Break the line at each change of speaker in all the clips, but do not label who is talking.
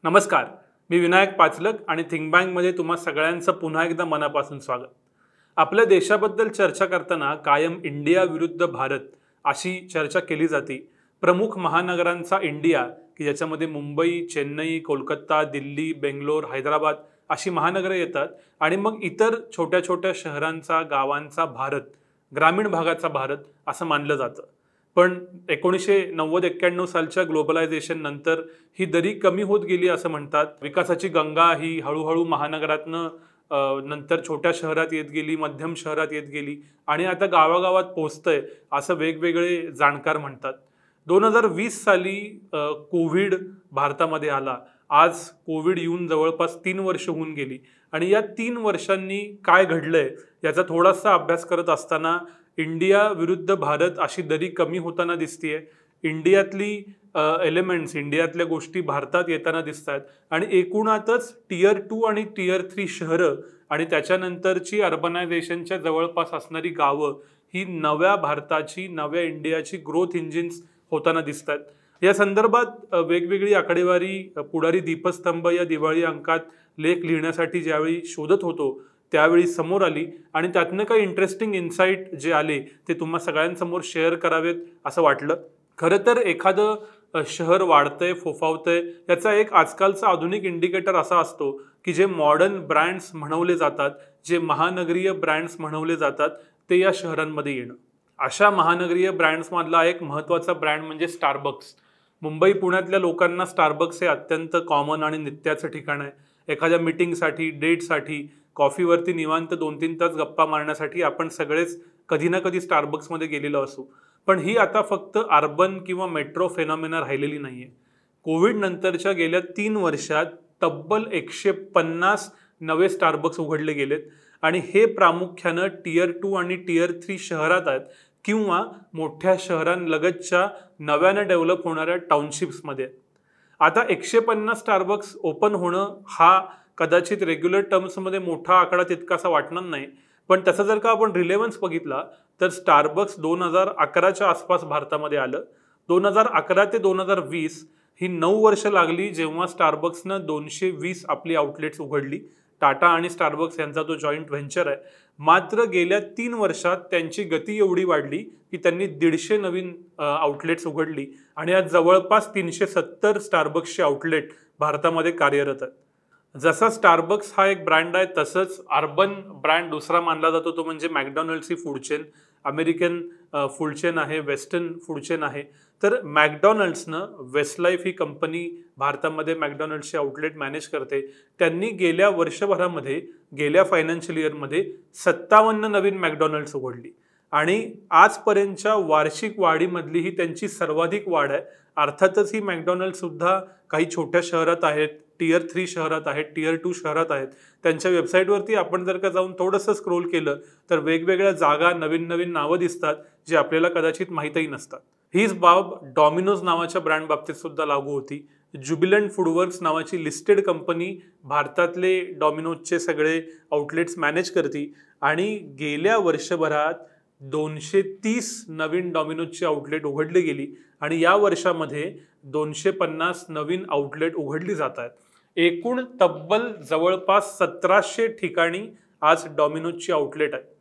नमस्कार, मी विनायक पाचलक आणि थिंक बँकमध्ये तुम्हा सगळ्यांचं पुन्हा एकदा मनापासून स्वागत. आपल्या देशाबद्दल चर्चा करताना कायम इंडिया विरुद्ध भारत अशी चर्चा केली जाते. प्रमुख महानगरांचा इंडिया की ज्याच्यामध्ये मुंबई, चेन्नई, कोलकाता, दिल्ली, बेंगलोर, हैदराबाद अशी महानगरं येतात आणि मग इतर छोट्या छोट्या शहरांचा, गावांचा भारत, ग्रामीण भागाचा भारत असं मानलं जातं. पण 1990-91 सालच्या ग्लोबलायझेशन नंतर ही दरी कमी होत गेली असं म्हणतात. विकासाची गंगा ही हळूहळू महानगरातनं नंतर छोट्या शहरात येत गेली, मध्यम शहरात येत गेली आणि आता गावागावात पोहोचतंय असं वेगवेगळे जाणकार म्हणतात. 2020 साली कोविड भारतामध्ये आला. आज कोविड येऊन जवळपास 3 वर्ष होऊन गेली आणि या 3 वर्षांनी काय घडलंय याचा थोडासा अभ्यास करत असताना इंडिया विरुद्ध भारत अशी दरी कमी होताना दिसतीये. इंडियातली एलिमेंट्स, इंडियातल्या गोष्टी भारतात येताना दिसत आहेत आणि एकूणातच टियर 2 आणि टियर 3 शहरं आणि त्याच्यानंतरची अर्बनायझेशनच्या जवळपास असणारी गावं ही नव्या भारताची, नव्या इंडियाची ग्रोथ इंजिन्स होताना दिसत आहेत. या संदर्भात वेगवेगळी आकडेवारी पुढारी दीपस्तंभ या दिवाळी अंकात लेख लिहिण्यासाठी ज्यावेळी शोधत होतो त्यावेळी समोर आली आणि त्यातनं काही इंटरेस्टिंग इन्साईट जे आले ते तुम्हा सगळ्यांसमोर शेअर करावेत असं वाटलं. खरं तर एखादं शहर वाढतंय, फोफावतंय याचा एक आजकालचा आधुनिक इंडिकेटर असा असतो की जे मॉडर्न ब्रँड्स म्हणवले जातात, जे महानगरीय ब्रँड्स म्हणवले जातात ते या शहरांमध्ये येणं. अशा महानगरीय ब्रँड्समधला एक महत्त्वाचा ब्रँड म्हणजे स्टारबक्स. मुंबई पुण्यातल्या लोकांना स्टारबक्स हे अत्यंत कॉमन आणि नित्याचं ठिकाण आहे. एखाद्या मीटिंगसाठी, डेटसाठी, कॉफीवरती निवांत 2-3 तास गप्पा मारण्यासाठी आपण सगळेच कधी ना कधी स्टारबक्समध्ये गेलेलो असू. पण ही आता फक्त अर्बन किंवा मेट्रो फेनॉमेना राहिलेली नाहीये. कोविड नंतरच्या गेल्या 3 वर्षात तब्बल 150 नवे स्टारबक्स उघडले गेलेत आणि हे प्रामुख्यानं टियर 2 आणि टियर 3 शहरात आहेत किंवा मोठ्या शहरांलगतच्या नव्यानं डेव्हलप होणाऱ्या टाउनशिप्समध्ये. आता 150 स्टारबक्स ओपन होणं हा कदाचित रेग्युलर टर्म्समध्ये मोठा आकडा तितकासा वाटणार नाही, पण तसं जर का आपण रिलेव्हन्स बघितला तर स्टारबक्स 2011च्या आसपास भारतामध्ये आलं. 2011 ते 2020 ही 9 वर्ष लागली जेव्हा स्टारबक्सनं 220 आपली आउटलेट्स उघडली. टाटा आणि स्टारबक्स यांचा तो जॉईंट व्हेंचर आहे. मात्र गेल्या 3 वर्षात त्यांची गती एवढी वाढली की त्यांनी 150 नवीन आउटलेट्स उघडली आणि आज जवळपास 370 स्टारबक्सचे आउटलेट भारतामध्ये कार्यरत आहेत. जसा स्टारबक्स हा एक ब्रँड आहे तसंच अर्बन ब्रँड दुसरा मानला जातो तो म्हणजे मॅकडॉनल्ड्स ही food chain. American food chain आहे, वेस्टर्न फूड चेन आहे. तर मॅकडॉनल्ड्सनं वेस्टलाईफ ही कंपनी भारतामध्ये मॅकडॉनल्ड्सचे आउटलेट मॅनेज करते. त्यांनी गेल्या वर्षभरामध्ये, गेल्या फायनान्शियल इयरमध्ये 57 नवीन मॅकडॉनल्ड्स उघडली आणि आजपर्यंतच्या वार्षिक वाढीमधली ही त्यांची सर्वाधिक वाढ आहे. अर्थातच ही मॅकडॉनल्ड सुद्धा काही छोट्या शहरात आहेत, टियर 3 शहरात आहेत, टियर 2 शहरात आहेत. त्यांच्या वेबसाईटवरती आपण जर का जाऊन थोडंसं स्क्रोल केलं तर वेगवेगळ्या जागा, नवीन नवीन नावं दिसतात जे आपल्याला कदाचित माहीतही नसतात. हीच बाब डॉमिनोज नावाच्या ब्रँड बाबतीत सुद्धा लागू होती. ज्युबिलंट फूडवर्क्स नावाची लिस्टेड कंपनी भारतातले डॉमिनोजचे सगळे आउटलेट्स मॅनेज करते आणि गेल्या वर्षभरात 230 नवीन डॉमिनोजची आउटलेट उघडली गेली आणि या वर्षामध्ये 250 नवीन आउटलेट उघडली जात आहेत. एकूण तब्बल जवळपास 1700 ठिकाणी आज डॉमिनोजची आउटलेट आहे.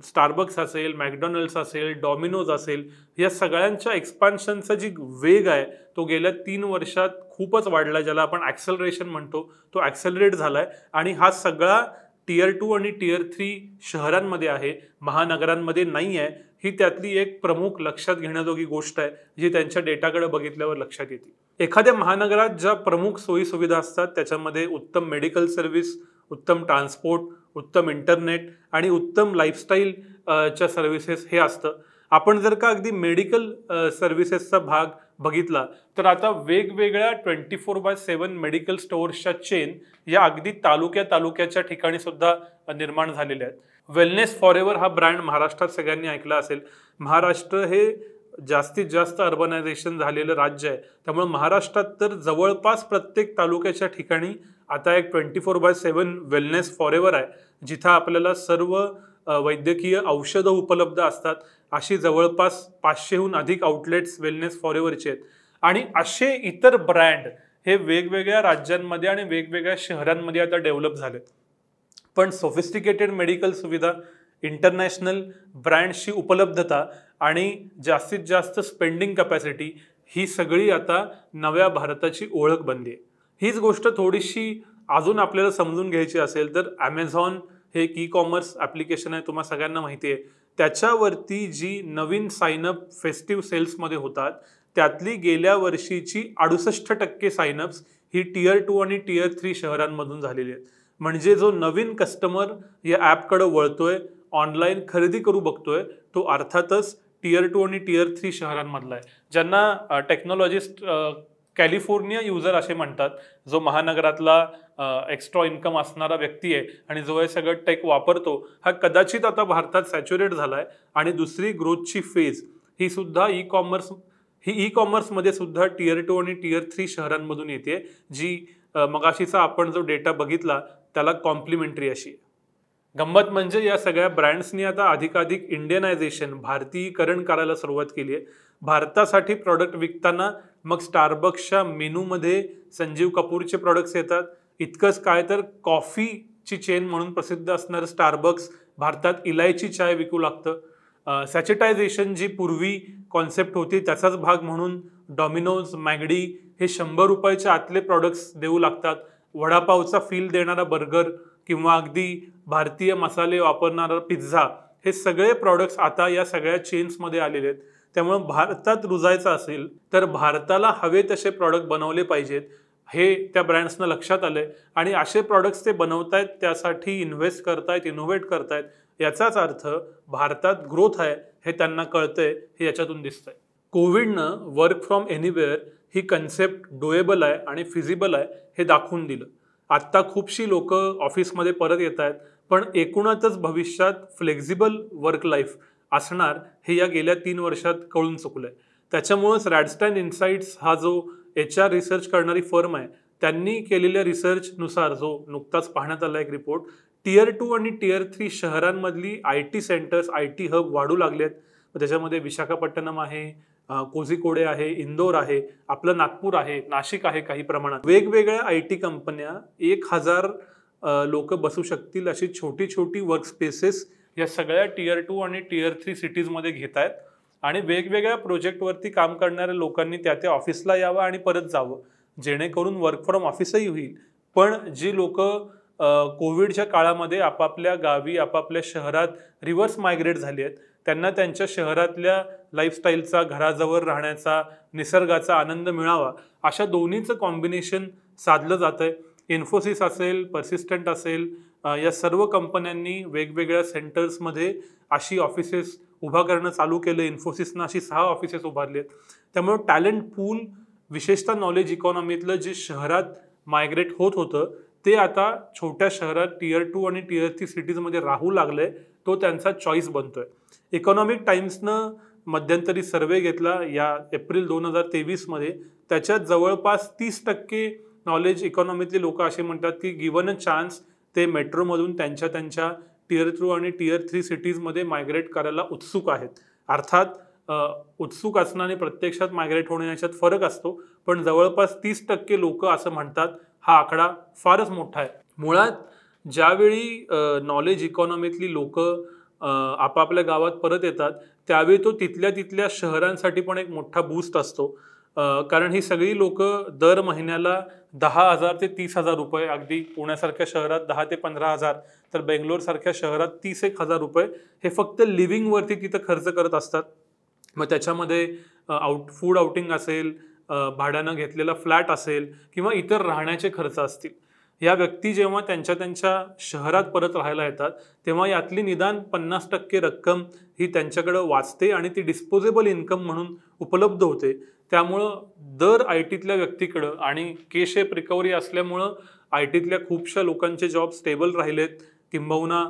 स्टारबक्स असेल, मॅकडॉनल्ड्स असेल, डॉमिनोज असेल, या सगळ्यांच्या एक्सपान्शनचा जी वेग आहे तो गेल्या 3 वर्षात खूपच वाढला. ज्याला आपण ॲक्सेलरेशन म्हणतो तो ॲक्सेलरेट झालाय आणि हा सगळा टियर 2 आणि टियर 3 शहरांमध्ये आहे, महानगरांमध्ये नाही आहे. ही त्यातली एक प्रमुख लक्षात घेण्याजोगी गोष्ट आहे जी त्यांच्या डेटाकडे बघितल्यावर लक्षात येते. एखाद्या महानगरात ज्या प्रमुख सोयी सुविधा असतात त्याच्यामध्ये उत्तम मेडिकल सर्व्हिस, उत्तम ट्रान्सपोर्ट, उत्तम इंटरनेट आणि उत्तम लाईफस्टाईल च्या सर्व्हिसेस हे असतं. आपण जर का अगदी मेडिकल सर्व्हिसेसचा भाग बघितला तर आता वेगवेगळ्या 24/7 मेडिकल स्टोअर्सच्या चेन या अगदी तालुक्याच्या ठिकाणी सुद्धा निर्माण झालेल्या आहेत. वेलनेस फॉरएव्हर हा ब्रँड महाराष्ट्रात सगळ्यांनी ऐकला असेल. महाराष्ट्र हे जास्तीत जास्त अर्बनायझेशन झालेलं राज्य आहे, त्यामुळे महाराष्ट्रात तर जवळपास प्रत्येक तालुक्याच्या ठिकाणी आता एक 24/7 वेलनेस फॉरएव्हर आहे, जिथं आपल्याला सर्व वैद्यकीय औषधं उपलब्ध असतात. अशी जवळपास 500हून अधिक आउटलेट्स वेलनेस फॉरएव्हरचे आहेत आणि असे इतर ब्रँड हे वेगवेगळ्या राज्यांमध्ये आणि वेगवेगळ्या शहरांमध्ये आता डेव्हलप झालेत. पण सोफिस्टिकेटेड मेडिकल सुविधा, इंटरनॅशनल ब्रँड्सची उपलब्धता आणि जास्तीत जास्त स्पेंडिंग कॅपॅसिटी ही सगळी आता नव्या भारताची ओळख बनली आहे. हीच गोष्ट थोडीशी अजून आपल्याला समजून घ्यायची असेल तर ॲमेझॉन हे एक ई-कॉमर्स ॲप्लिकेशन आहे, तुम्हाला सगळ्यांना माहिती आहे. त्याच्यावरती जी नवीन साईनअप फेस्टिव्ह सेल्समध्ये होतात त्यातली गेल्या वर्षीची 68% साईनअप्स ही टियर 2 आणि टियर 3 शहरांमधून झालेली आहेत. म्हणजे जो नवीन कस्टमर या ॲपकडे वळतोय, ऑनलाईन खरेदी करू बघतोय, तो अर्थातच टियर 2 आणि टियर 3 शहरांमधला आहे. ज्यांना टेक्नॉलॉजिस्ट कॅलिफोर्निया युजर असे म्हणतात, जो महानगरातला एक्स्ट्रा इन्कम असणारा व्यक्ती आहे आणि जो हे सगळं टेक वापरतो, हा कदाचित आता भारतात सॅच्युरेट झाला आहे. आणि दुसरी ग्रोथची फेज ही सुद्धा ई कॉमर्समध्ये सुद्धा टियर 2 आणि टियर 3 शहरांमधून येते, जी मगाशीचा आपण जो डेटा बघितला त्याला कॉम्प्लिमेंटरी अशी. गंमत म्हणजे या सगळ्या ब्रँड्सनी आता अधिकाधिक इंडियनायझेशन, भारतीयीकरण करायला सुरुवात केली आहे. भारतासाठी प्रॉडक्ट विकताना मग स्टारबक्सच्या मेनूमध्ये संजीव कपूरचे प्रॉडक्ट्स येतात. इतकंच काय तर कॉफीची चेन म्हणून प्रसिद्ध असणारं स्टारबक्स भारतात इलायची चाय विकू लागतं. सॅचिटायझेशन जी पूर्वी कॉन्सेप्ट होती त्याचाच भाग म्हणून डॉमिनोज, मॅगडी हे 100 रुपयाच्या आतले प्रॉडक्ट्स देऊ लागतात. वडापावचा फील देणारा बर्गर किंवा अगदी भारतीय मसाले वापरणारा पिझ्झा, हे सगळे प्रॉडक्ट्स आता या सगळ्या चेन्समध्ये आलेले आहेत. त्यामुळे भारतात रुजायचं असेल तर भारताला हवे तसे प्रॉडक्ट बनवले पाहिजेत, हे त्या ब्रँड्सनं लक्षात आलंय. आणि असे प्रॉडक्ट्स ते बनवतायत, त्यासाठी इन्व्हेस्ट करतायत, इनोव्हेट करतायत. याचाच अर्थ भारतात ग्रोथ आहे हे त्यांना कळतंय, हे याच्यातून दिसतंय. कोविडनं वर्क फ्रॉम एनिवेअर ही कन्सेप्ट डोएबल आहे आणि फिजिबल आहे हे दाखवून दिलं. आत्ता खूपशी लोक ऑफिसमध्ये परत येत आहेत, पण एकूणच भविष्यात फ्लेक्झिबल वर्क लाईफ असणार हे या गेल्या 3 वर्षात कळून चुकलंय. त्याच्यामुळेच रॅडस्टॅन इन्साइट्स हा जो HR रिसर्च करणारी फर्म आहे, त्यांनी केलेल्या रिसर्चनुसार जो नुकताच पाहण्यात आला एक रिपोर्ट, टियर 2 आणि टियर 3 शहरांमधली IT सेंटर्स, IT हब वाढू लागलेत. त्याच्यामध्ये विशाखापट्टणम आहे, कोझिकोडे आहे, इंदोर आहे, आपलं नागपूर आहे, नाशिक आहे. काही प्रमाणात वेगवेगळ्या IT कंपन्या 1000 लोक बसू शकतील अशी छोटी छोटी वर्क स्पेसेस या सगळ्या टियर 2 आणि टियर 3 सिटीजमध्ये घेत आहेत. आणि वेगवेगळ्या प्रोजेक्टवरती काम करणाऱ्या लोकांनी त्या ऑफिसला यावं आणि परत जावं, जेणेकरून वर्क फ्रॉम ऑफिसही होईल. पण जी लोक कोविडच्या काळामध्ये आपापल्या गावी, आपापल्या शहरात रिव्हर्स मायग्रेट झाली आहेत, त्यांना त्यांच्या शहरातल्या लाईफस्टाईलचा, घराजवळ राहण्याचा, निसर्गाचा आनंद मिळावा, अशा दोन्हीचं कॉम्बिनेशन साधलं जात आहे. इन्फोसिस असेल, पर्सिस्टंट असेल, या सर्व कंपन्यांनी वेगवेगळ्या सेंटर्समध्ये अशी ऑफिसेस उभा करणं चालू केलं. इन्फोसिसनं अशी 6 ऑफिसेस उभारली आहेत. त्यामुळे टॅलेंट पूल, विशेषतः नॉलेज इकॉनॉमीतलं जे शहरात मायग्रेट होत होतं ते आता छोट्या शहरात टियर 2 आणि टियर 3 सिटीजमध्ये राहू लागलंय. तो त्यांचा चॉईस बनतोय. इकॉनॉमिक टाइम्सनं मध्यंतरी सर्वे घेतला या एप्रिल 2023 मध्ये. त्याच्यात जवळपास 30% नॉलेज इकॉनॉमीतले लोक असे म्हणतात की गिवन अ चान्स ते मेट्रोमधून त्यांच्या टियर 2 आणि टियर 3 सिटीजमध्ये मायग्रेट करायला उत्सुक आहेत. अर्थात उत्सुक असणं आणि प्रत्यक्षात मायग्रेट होणे याच्यात फरक असतो, पण जवळपास 30% लोक असं म्हणतात. हा आकडा फारच मोठा आहे. मुळात ज्यावेळी नॉलेज इकॉनॉमीतली लोक आपापल्या गावात परत येतात त्यावेळी तो तिथल्या शहरांसाठी पण एक मोठा बूस्ट असतो. कारण ही सगळी लोक दर महिन्याला 10,000 ते 30,000 रुपये, अगदी पुण्यासारख्या शहरात 10 ते 15,000, तर बेंगलोर सारख्या शहरात 30,000 रुपये हे फक्त लिव्हिंगवरती तिथं खर्च करत असतात. मग त्याच्यामध्ये फूड आउटिंग असेल, भाड्यानं घेतलेला फ्लॅट असेल किंवा इतर राहण्याचे खर्च असतील. या व्यक्ती जेव्हा त्यांच्या शहरात परत राहायला येतात तेव्हा यातली निदान 50% रक्कम ही त्यांच्याकडे वाचते आणि ती डिस्पोजेबल इन्कम म्हणून उपलब्ध होते. त्यामुळं दर IT-तल्या व्यक्तीकडं आणि के-शेप रिकव्हरी असल्यामुळं IT-तल्या खूपशा लोकांचे जॉब स्टेबल राहिलेत, किंबहुना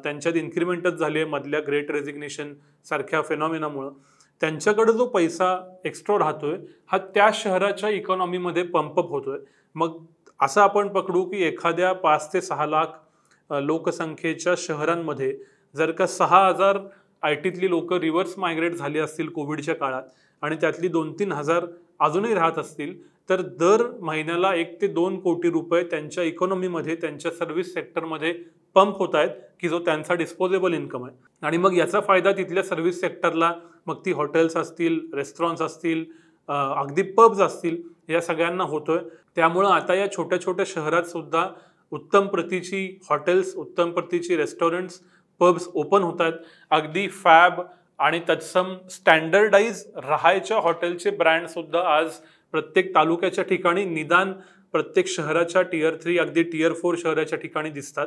त्यांच्यात इन्क्रिमेंटच झाली आहे मधल्या ग्रेट रेझिग्नेशन सारख्या फेनॉमिनामुळं. त्यांच्याकडे जो पैसा एक्स्ट्रा राहतोय हा त्या शहराच्या इकॉनॉमीमध्ये पंपअप होतोय. मग असं आपण पकडू की एखाद्या 5 ते 6 लाख लोकसंख्येच्या शहरांमध्ये जर का 6,000 IT-तली लोक रिव्हर्स मायग्रेट झाली असतील कोविडच्या काळात आणि त्यातली 2-3 हजार अजूनही राहत असतील, तर दर महिन्याला 1 ते 2 कोटी रुपये त्यांच्या इकॉनॉमीमध्ये, त्यांच्या सर्व्हिस सेक्टरमध्ये पंप होत आहेत, की जो त्यांचा डिस्पोजेबल इन्कम आहे. आणि मग याचा फायदा तिथल्या सर्व्हिस सेक्टरला, मग ती हॉटेल्स असतील, रेस्टॉरंट्स असतील, अगदी पब्स असतील, या सगळ्यांना होतोय. त्यामुळं आता या छोट्या छोट्या शहरात सुद्धा उत्तम प्रतीची हॉटेल्स, उत्तम प्रतीची रेस्टॉरंट्स, पब्स ओपन होत आहेत. अगदी फॅब आणि तत्सम स्टँडर्डाइज राहायच्या हॉटेलचे ब्रँड सुद्धा आज प्रत्येक तालुक्याच्या ठिकाणी, निदान प्रत्येक शहराच्या टियर 3 अगदी टियर 4 शहराच्या ठिकाणी दिसतात.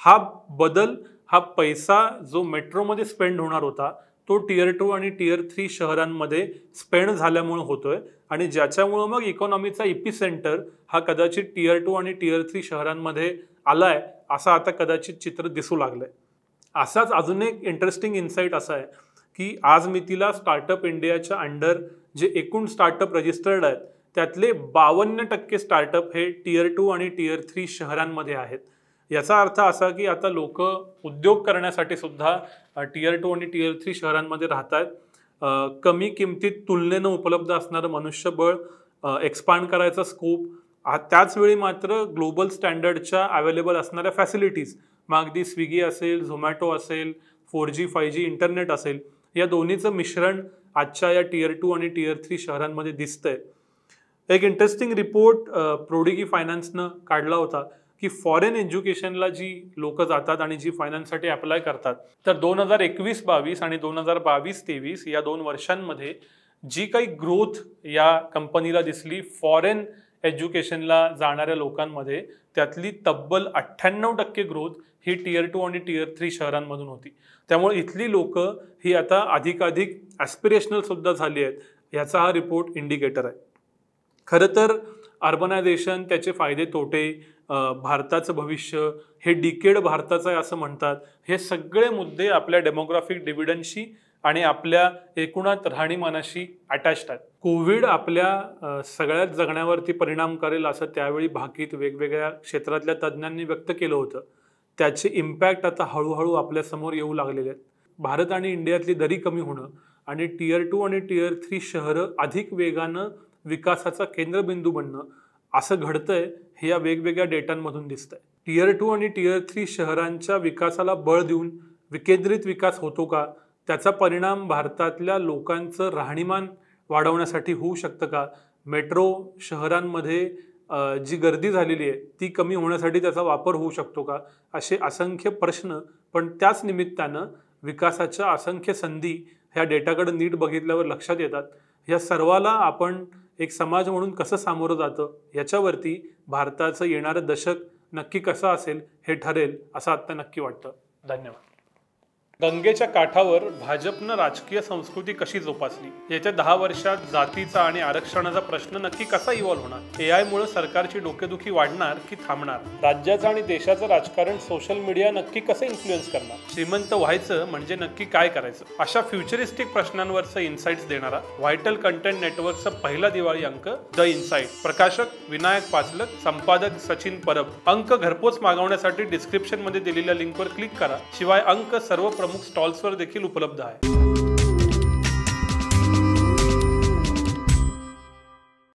हा बदल, हा पैसा जो मेट्रोमध्ये स्पेंड होणार होता तो टियर 2 आणि टियर 3 शहरांमध्ये स्पेंड झाल्यामुळे होतोय. आणि ज्याच्यामुळं मग इकॉनॉमीचा इपिसेंटर हा कदाचित टियर 2 आणि टियर 3 शहरांमध्ये आलाय, असं आता कदाचित चित्र दिसू लागलंय. असाच अजून एक इंटरेस्टिंग इन्साईट असा आहे की आज मितीला स्टार्टअप इंडियाच्या अंडर जे एकूण स्टार्टअप रजिस्टर्ड आहेत त्यातले 52% स्टार्टअप हे टियर 2 आणि टियर 3 शहरांमध्ये आहेत. याचा अर्थ असा की आता लोक उद्योग करण्यासाठी सुद्धा टियर 2 आणि टियर 3 शहरांमध्ये राहत आहेत. कमी किमतीत तुलनेनं उपलब्ध असणारं मनुष्यबळ, एक्सपांड करायचा स्कोप, त्याच वेळी मात्र ग्लोबल स्टँडर्डच्या अवेलेबल असणाऱ्या फॅसिलिटीज, मग अगदी स्विगी असेल, झोमॅटो असेल, 4G 5G इंटरनेट असेल, या दोन्हीचं मिश्रण आजच्या या टियर 2 आणि टियर 3 शहरांमध्ये दिसतंय. एक इंटरेस्टिंग रिपोर्ट प्रोडिगी फायनान्सनं काढला होता की फॉरेन एज्युकेशनला जी लोक जातात आणि जी फायनान्ससाठी अप्लाय करतात, तर 2021-22 आणि 2022-23 या 2 वर्षांमध्ये जी काही ग्रोथ या कंपनीला दिसली फॉरेन एज्युकेशनला जाणाऱ्या लोकांमध्ये, त्यातली तब्बल 98% ग्रोथ ही टियर 2 आणि टियर 3 शहरांमधून होती. त्यामुळे इथली लोक ही आता अधिकाधिक ॲस्पिरेशनल सुद्धा झाली आहेत, याचा हा रिपोर्ट इंडिकेटर आहे. खरं तर अर्बनायझेशन, त्याचे फायदे तोटे, भारताचं भविष्य, हे डिकेड भारताचं आहे असं म्हणतात, हे सगळे मुद्दे आपल्या डेमोग्राफिक डिव्हिडंडशी आणि आपल्या एकूणात राहणीमानाशी अटॅच्ड आहेत. कोविड आपल्या सगळ्याच जगण्यावरती परिणाम करेल असं त्यावेळी भाकीत वेगवेगळ्या क्षेत्रातल्या तज्ज्ञांनी व्यक्त केलं होतं. त्याचे इम्पॅक्ट आता हळूहळू आपल्यासमोर येऊ लागलेले आहेत. भारत आणि इंडियातली दरी कमी होणं आणि टियर 2 आणि टियर 3 शहरं अधिक वेगानं विकासाचा केंद्रबिंदू बनणं असं घडतंय, हे या वेगवेगळ्या डेटांमधून दिसतंय. टियर 2 आणि टियर 3 शहरांच्या विकासाला बळ देऊन विकेंद्रित विकास होतो का, त्याचा परिणाम भारतातल्या लोकांचं राहणीमान वाढवण्यासाठी होऊ शकतं का, मेट्रो शहरांमध्ये जी गर्दी झालेली आहे ती कमी होण्यासाठी त्याचा वापर होऊ शकतो का, असे असंख्य प्रश्न, पण त्याच निमित्तानं विकासाच्या असंख्य संधी ह्या डेटाकडे नीट बघितल्यावर लक्षात येतात. या सर्वाला आपण एक समाज म्हणून कसं सामोरं जातं याच्यावरती भारताचं येणारं दशक नक्की कसं असेल हे ठरेल असं आता नक्की वाटतं. धन्यवाद. गंगेच्या काठावर भाजपनं राजकीय संस्कृती कशी जोपासली, येत्या 10 वर्षात जातीचा आणि आरक्षणाचा प्रश्न नक्की कसा इव्हॉल्व्ह होणार, AI मुळे सरकारची डोकेदुखी वाढणार की थांबणार, राज्याचं आणि देशाचं राजकारण सोशल मीडिया नक्की कसं इन्फ्लुएन्स करणार, श्रीमंत व्हायचं म्हणजे नक्की काय करायचं, अशा फ्युचरिस्टिक प्रश्नांवरचं इन्साइट्स देणारा व्हायटल कंटेंट नेटवर्कचा पहिला दिवाळी अंक द इन्साइट. प्रकाशक विनायक पाचलक, संपादक सचिन परब. अंक घरपोच मागवण्यासाठी डिस्क्रिप्शन मध्ये दिलेल्या लिंकवर क्लिक करा. शिवाय अंक सर्व प्रमुख स्टॉल्सवर देखील उपलब्ध आहे.